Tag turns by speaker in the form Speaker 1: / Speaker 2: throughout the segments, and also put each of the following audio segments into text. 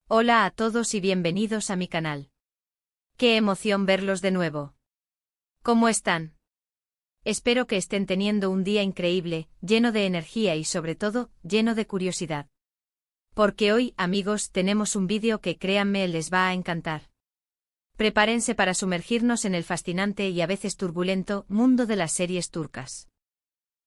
Speaker 1: Hola a todos y bienvenidos a mi canal. ¡Qué emoción verlos de nuevo! ¿Cómo están? Espero que estén teniendo un día increíble, lleno de energía y sobre todo, lleno de curiosidad. Porque hoy, amigos, tenemos un vídeo que créanme les va a encantar. Prepárense para sumergirnos en el fascinante y a veces turbulento mundo de las series turcas.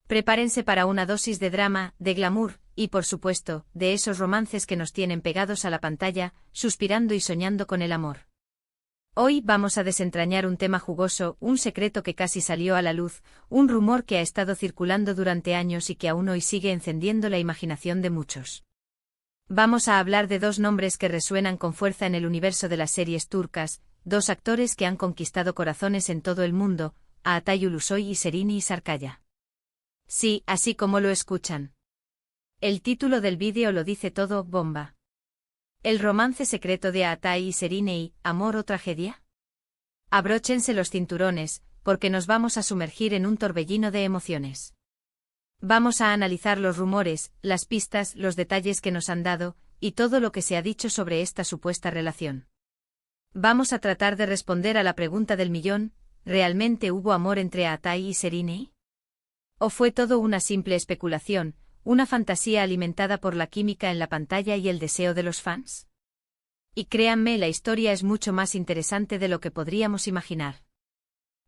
Speaker 1: Prepárense para una dosis de drama, de glamour, y por supuesto, de esos romances que nos tienen pegados a la pantalla, suspirando y soñando con el amor. Hoy vamos a desentrañar un tema jugoso, un secreto que casi salió a la luz, un rumor que ha estado circulando durante años y que aún hoy sigue encendiendo la imaginación de muchos. Vamos a hablar de dos nombres que resuenan con fuerza en el universo de las series turcas, dos actores que han conquistado corazones en todo el mundo, Altay Ulusoy y Serini Sarıkaya. Sí, así como lo escuchan. El título del vídeo lo dice todo, bomba. ¿El romance secreto de Altay y Serini, amor o tragedia? Abróchense los cinturones, porque nos vamos a sumergir en un torbellino de emociones. Vamos a analizar los rumores, las pistas, los detalles que nos han dado, y todo lo que se ha dicho sobre esta supuesta relación. Vamos a tratar de responder a la pregunta del millón, ¿realmente hubo amor entre Altay y Serini? ¿O fue todo una simple especulación, una fantasía alimentada por la química en la pantalla y el deseo de los fans? Y créanme, la historia es mucho más interesante de lo que podríamos imaginar.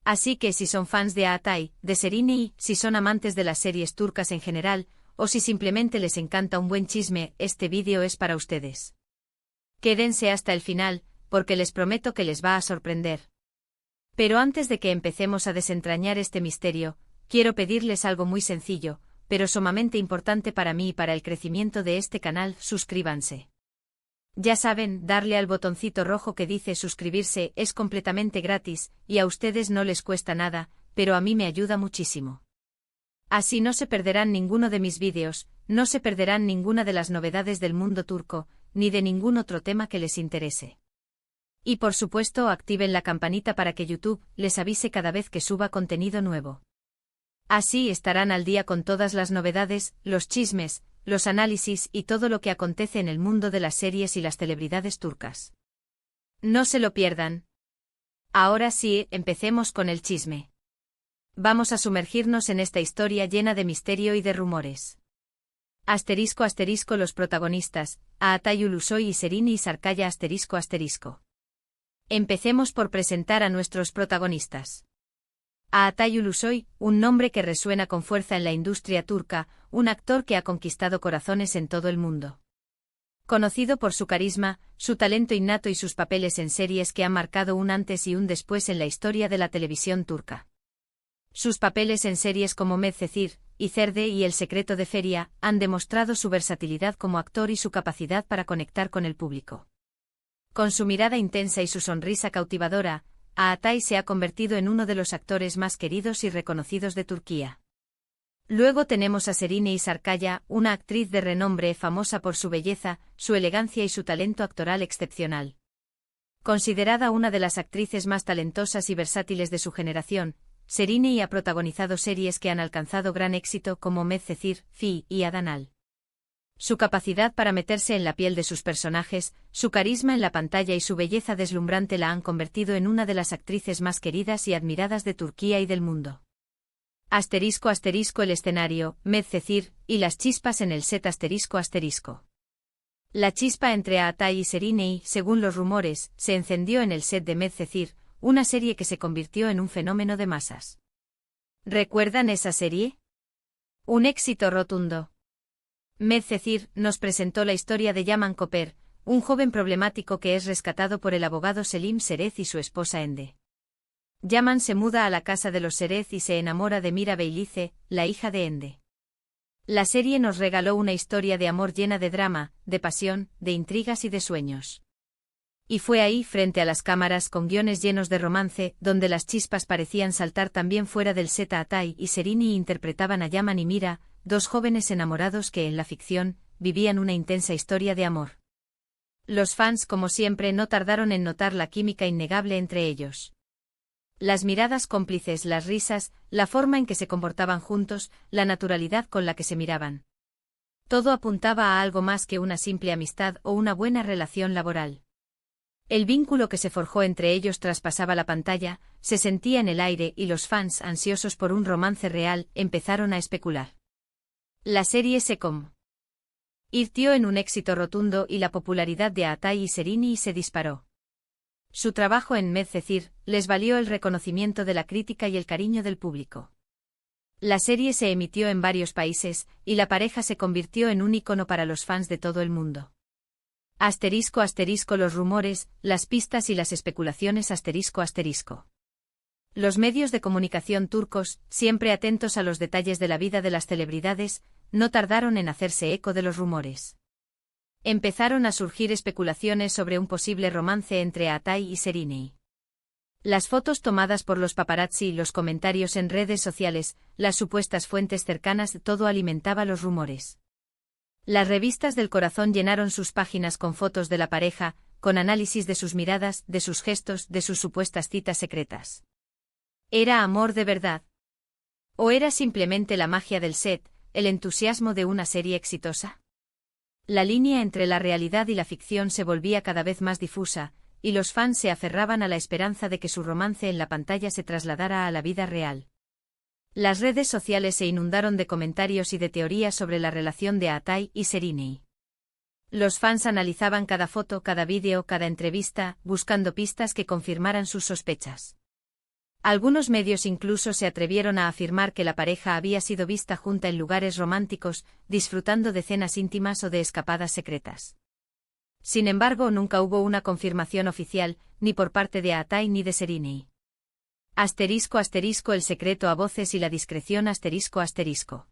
Speaker 1: Así que si son fans de Altay, de Serini, si son amantes de las series turcas en general, o si simplemente les encanta un buen chisme, este vídeo es para ustedes. Quédense hasta el final, porque les prometo que les va a sorprender. Pero antes de que empecemos a desentrañar este misterio, quiero pedirles algo muy sencillo, pero sumamente importante para mí y para el crecimiento de este canal: suscríbanse. Ya saben, darle al botoncito rojo que dice suscribirse es completamente gratis, y a ustedes no les cuesta nada, pero a mí me ayuda muchísimo. Así no se perderán ninguno de mis vídeos, no se perderán ninguna de las novedades del mundo turco, ni de ningún otro tema que les interese. Y por supuesto activen la campanita para que YouTube les avise cada vez que suba contenido nuevo. Así estarán al día con todas las novedades, los chismes, los análisis y todo lo que acontece en el mundo de las series y las celebridades turcas. No se lo pierdan. Ahora sí, empecemos con el chisme. Vamos a sumergirnos en esta historia llena de misterio y de rumores. Asterisco asterisco los protagonistas, Altay Ulusoy y Serini Sarıkaya asterisco asterisco. Empecemos por presentar a nuestros protagonistas. Altay Ulusoy, un nombre que resuena con fuerza en la industria turca, un actor que ha conquistado corazones en todo el mundo. Conocido por su carisma, su talento innato y sus papeles en series que han marcado un antes y un después en la historia de la televisión turca. Sus papeles en series como Medcezir, İçeride y El secreto de Feria han demostrado su versatilidad como actor y su capacidad para conectar con el público. Con su mirada intensa y su sonrisa cautivadora, Altay se ha convertido en uno de los actores más queridos y reconocidos de Turquía. Luego tenemos a Serini Sarıkaya, una actriz de renombre famosa por su belleza, su elegancia y su talento actoral excepcional. Considerada una de las actrices más talentosas y versátiles de su generación, Serini ha protagonizado series que han alcanzado gran éxito como Medcezir, Fi y Adanal. Su capacidad para meterse en la piel de sus personajes, su carisma en la pantalla y su belleza deslumbrante la han convertido en una de las actrices más queridas y admiradas de Turquía y del mundo. Asterisco asterisco el escenario, Medcezir, y las chispas en el set asterisco asterisco. La chispa entre Altay y Serini, según los rumores, se encendió en el set de Medcezir, una serie que se convirtió en un fenómeno de masas. ¿Recuerdan esa serie? Un éxito rotundo. Medcezir nos presentó la historia de Yaman Koper, un joven problemático que es rescatado por el abogado Selim Serez y su esposa Ende. Yaman se muda a la casa de los Serez y se enamora de Mira Beylice, la hija de Ende. La serie nos regaló una historia de amor llena de drama, de pasión, de intrigas y de sueños. Y fue ahí, frente a las cámaras con guiones llenos de romance, donde las chispas parecían saltar también fuera del set. Altay y Serini interpretaban a Yaman y Mira, dos jóvenes enamorados que en la ficción vivían una intensa historia de amor. Los fans, como siempre, no tardaron en notar la química innegable entre ellos. Las miradas cómplices, las risas, la forma en que se comportaban juntos, la naturalidad con la que se miraban. Todo apuntaba a algo más que una simple amistad o una buena relación laboral. El vínculo que se forjó entre ellos traspasaba la pantalla, se sentía en el aire y los fans, ansiosos por un romance real, empezaron a especular. La serie se convirtió en un éxito rotundo y la popularidad de Atai y Serini se disparó. Su trabajo en Medcezir les valió el reconocimiento de la crítica y el cariño del público. La serie se emitió en varios países, y la pareja se convirtió en un ícono para los fans de todo el mundo. *** Los rumores, las pistas y las especulaciones ***. Los medios de comunicación turcos, siempre atentos a los detalles de la vida de las celebridades, no tardaron en hacerse eco de los rumores. Empezaron a surgir especulaciones sobre un posible romance entre Atai y Serini. Las fotos tomadas por los paparazzi, los comentarios en redes sociales, las supuestas fuentes cercanas, todo alimentaba los rumores. Las revistas del corazón llenaron sus páginas con fotos de la pareja, con análisis de sus miradas, de sus gestos, de sus supuestas citas secretas. ¿Era amor de verdad? ¿O era simplemente la magia del set, el entusiasmo de una serie exitosa? La línea entre la realidad y la ficción se volvía cada vez más difusa, y los fans se aferraban a la esperanza de que su romance en la pantalla se trasladara a la vida real. Las redes sociales se inundaron de comentarios y de teorías sobre la relación de Atai y Serini. Los fans analizaban cada foto, cada vídeo, cada entrevista, buscando pistas que confirmaran sus sospechas. Algunos medios incluso se atrevieron a afirmar que la pareja había sido vista junta en lugares románticos, disfrutando de cenas íntimas o de escapadas secretas. Sin embargo, nunca hubo una confirmación oficial, ni por parte de Atai ni de Serini. *** El secreto a voces y la discreción ***.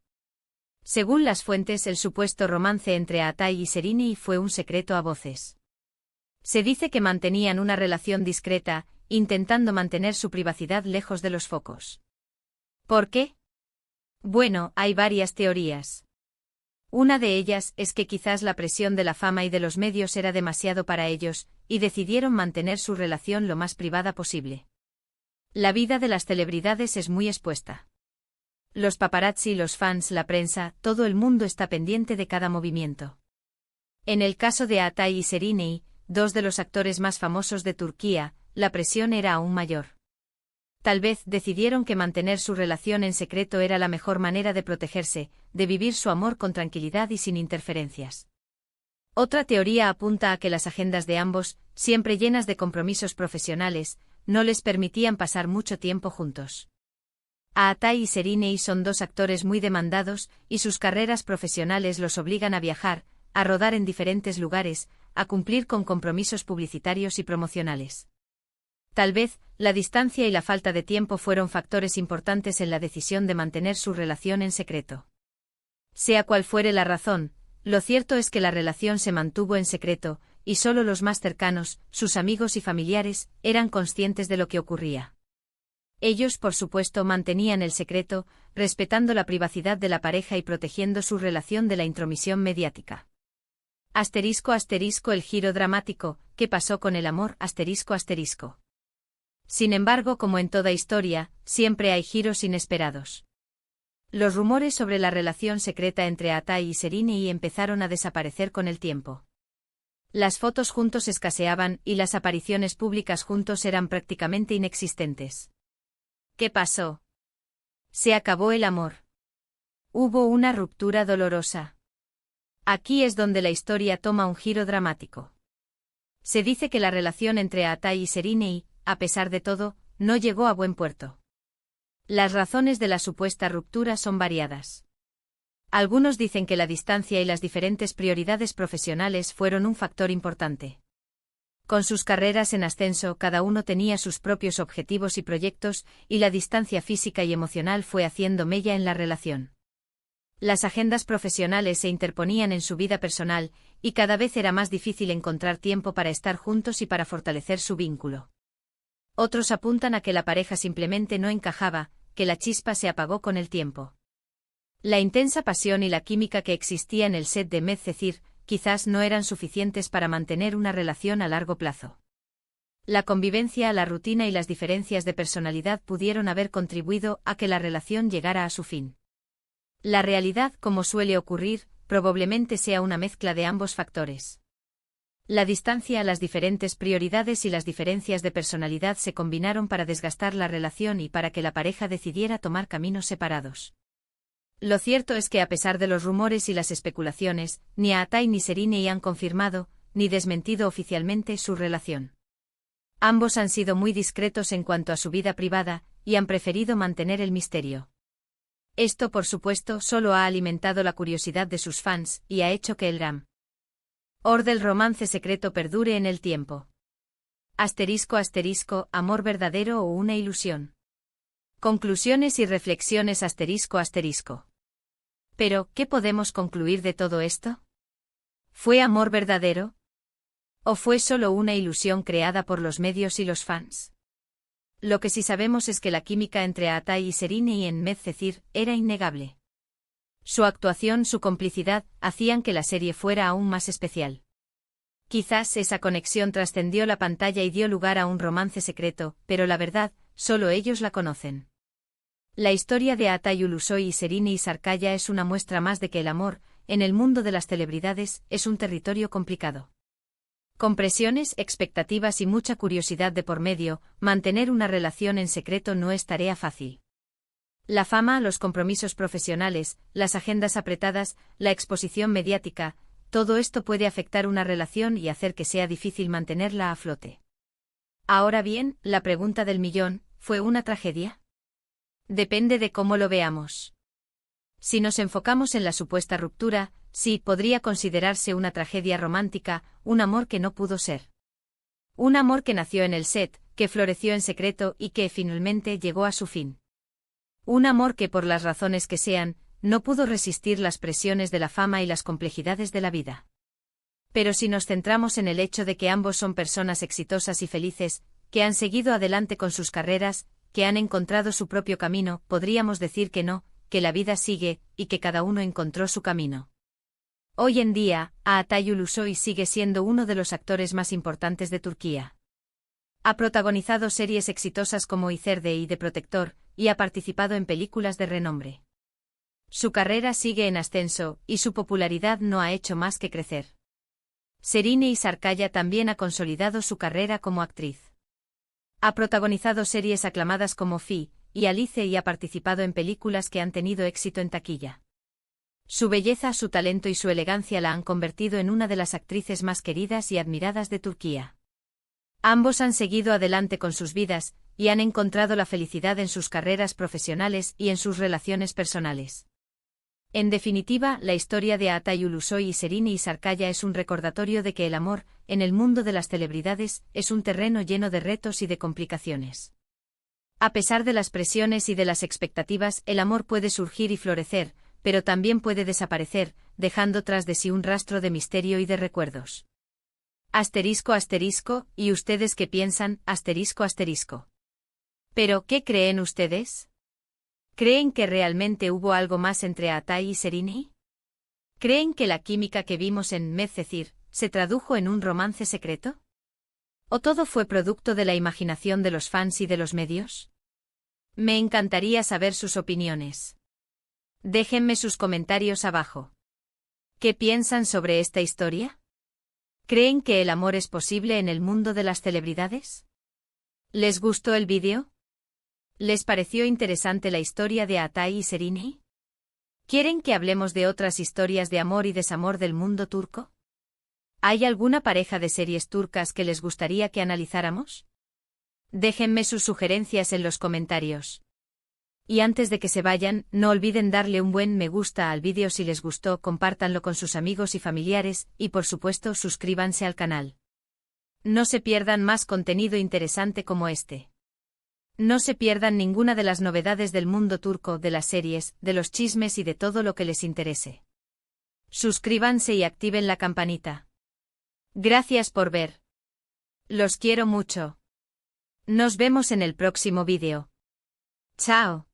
Speaker 1: Según las fuentes, el supuesto romance entre Atai y Serini fue un secreto a voces. Se dice que mantenían una relación discreta, intentando mantener su privacidad lejos de los focos. ¿Por qué? Bueno, hay varias teorías. Una de ellas es que quizás la presión de la fama y de los medios era demasiado para ellos, y decidieron mantener su relación lo más privada posible. La vida de las celebridades es muy expuesta. Los paparazzi, los fans, la prensa, todo el mundo está pendiente de cada movimiento. En el caso de Atai y Serini, dos de los actores más famosos de Turquía, la presión era aún mayor. Tal vez decidieron que mantener su relación en secreto era la mejor manera de protegerse, de vivir su amor con tranquilidad y sin interferencias. Otra teoría apunta a que las agendas de ambos, siempre llenas de compromisos profesionales, no les permitían pasar mucho tiempo juntos. Atai y Serini son dos actores muy demandados, y sus carreras profesionales los obligan a viajar, a rodar en diferentes lugares, a cumplir con compromisos publicitarios y promocionales. Tal vez, la distancia y la falta de tiempo fueron factores importantes en la decisión de mantener su relación en secreto. Sea cual fuere la razón, lo cierto es que la relación se mantuvo en secreto, y solo los más cercanos, sus amigos y familiares, eran conscientes de lo que ocurría. Ellos, por supuesto, mantenían el secreto, respetando la privacidad de la pareja y protegiendo su relación de la intromisión mediática. *** El giro dramático, ¿qué pasó con el amor? ***. Sin embargo, como en toda historia, siempre hay giros inesperados. Los rumores sobre la relación secreta entre Atai y Serini empezaron a desaparecer con el tiempo. Las fotos juntos escaseaban y las apariciones públicas juntos eran prácticamente inexistentes. ¿Qué pasó? Se acabó el amor. Hubo una ruptura dolorosa. Aquí es donde la historia toma un giro dramático. Se dice que la relación entre Atai y Serini, a pesar de todo, no llegó a buen puerto. Las razones de la supuesta ruptura son variadas. Algunos dicen que la distancia y las diferentes prioridades profesionales fueron un factor importante. Con sus carreras en ascenso, cada uno tenía sus propios objetivos y proyectos, y la distancia física y emocional fue haciendo mella en la relación. Las agendas profesionales se interponían en su vida personal, y cada vez era más difícil encontrar tiempo para estar juntos y para fortalecer su vínculo. Otros apuntan a que la pareja simplemente no encajaba, que la chispa se apagó con el tiempo. La intensa pasión y la química que existía en el set de Medcezir quizás no eran suficientes para mantener una relación a largo plazo. La convivencia, la rutina y las diferencias de personalidad pudieron haber contribuido a que la relación llegara a su fin. La realidad, como suele ocurrir, probablemente sea una mezcla de ambos factores. La distancia, las diferentes prioridades y las diferencias de personalidad se combinaron para desgastar la relación y para que la pareja decidiera tomar caminos separados. Lo cierto es que a pesar de los rumores y las especulaciones, ni Aatai ni Serinei han confirmado, ni desmentido oficialmente su relación. Ambos han sido muy discretos en cuanto a su vida privada, y han preferido mantener el misterio. Esto, por supuesto, solo ha alimentado la curiosidad de sus fans, y ha hecho que el rumor del romance secreto perdure en el tiempo. ***, amor verdadero o una ilusión. Conclusiones y reflexiones ***. Pero, ¿qué podemos concluir de todo esto? ¿Fue amor verdadero? ¿O fue solo una ilusión creada por los medios y los fans? Lo que sí sabemos es que la química entre Aatai y Serinei en Medcezir era innegable. Su actuación, su complicidad, hacían que la serie fuera aún más especial. Quizás esa conexión trascendió la pantalla y dio lugar a un romance secreto, pero la verdad, solo ellos la conocen. La historia de Aatai Ulusoy y Serinei Sarkaya es una muestra más de que el amor, en el mundo de las celebridades, es un territorio complicado. Con presiones, expectativas y mucha curiosidad de por medio, mantener una relación en secreto no es tarea fácil. La fama, los compromisos profesionales, las agendas apretadas, la exposición mediática, todo esto puede afectar una relación y hacer que sea difícil mantenerla a flote. Ahora bien, la pregunta del millón, ¿fue una tragedia? Depende de cómo lo veamos. Si nos enfocamos en la supuesta ruptura, sí, podría considerarse una tragedia romántica, un amor que no pudo ser. Un amor que nació en el set, que floreció en secreto y que finalmente llegó a su fin. Un amor que, por las razones que sean, no pudo resistir las presiones de la fama y las complejidades de la vida. Pero si nos centramos en el hecho de que ambos son personas exitosas y felices, que han seguido adelante con sus carreras, que han encontrado su propio camino, podríamos decir que no, que la vida sigue, y que cada uno encontró su camino. Hoy en día, Aatai Ulusoy sigue siendo uno de los actores más importantes de Turquía. Ha protagonizado series exitosas como Izerde y The Protector, y ha participado en películas de renombre. Su carrera sigue en ascenso, y su popularidad no ha hecho más que crecer. Serinei Sarkaya también ha consolidado su carrera como actriz. Ha protagonizado series aclamadas como Fi y Alice y ha participado en películas que han tenido éxito en taquilla. Su belleza, su talento y su elegancia la han convertido en una de las actrices más queridas y admiradas de Turquía. Ambos han seguido adelante con sus vidas, y han encontrado la felicidad en sus carreras profesionales y en sus relaciones personales. En definitiva, la historia de Aatai Ulusoy y Serinei Sarkaya es un recordatorio de que el amor, en el mundo de las celebridades, es un terreno lleno de retos y de complicaciones. A pesar de las presiones y de las expectativas, el amor puede surgir y florecer, pero también puede desaparecer, dejando tras de sí un rastro de misterio y de recuerdos. ***, ¿y ustedes qué piensan? ***. ¿Pero qué creen ustedes? ¿Creen que realmente hubo algo más entre Aatai y Serinei? ¿Creen que la química que vimos en Medcezir se tradujo en un romance secreto? ¿O todo fue producto de la imaginación de los fans y de los medios? Me encantaría saber sus opiniones. Déjenme sus comentarios abajo. ¿Qué piensan sobre esta historia? ¿Creen que el amor es posible en el mundo de las celebridades? ¿Les gustó el vídeo? ¿Les pareció interesante la historia de Aatai y Serinei? ¿Quieren que hablemos de otras historias de amor y desamor del mundo turco? ¿Hay alguna pareja de series turcas que les gustaría que analizáramos? Déjenme sus sugerencias en los comentarios. Y antes de que se vayan, no olviden darle un buen me gusta al vídeo si les gustó, compártanlo con sus amigos y familiares, y por supuesto suscríbanse al canal. No se pierdan más contenido interesante como este. No se pierdan ninguna de las novedades del mundo turco, de las series, de los chismes y de todo lo que les interese. Suscríbanse y activen la campanita. Gracias por ver. Los quiero mucho. Nos vemos en el próximo vídeo. Chao.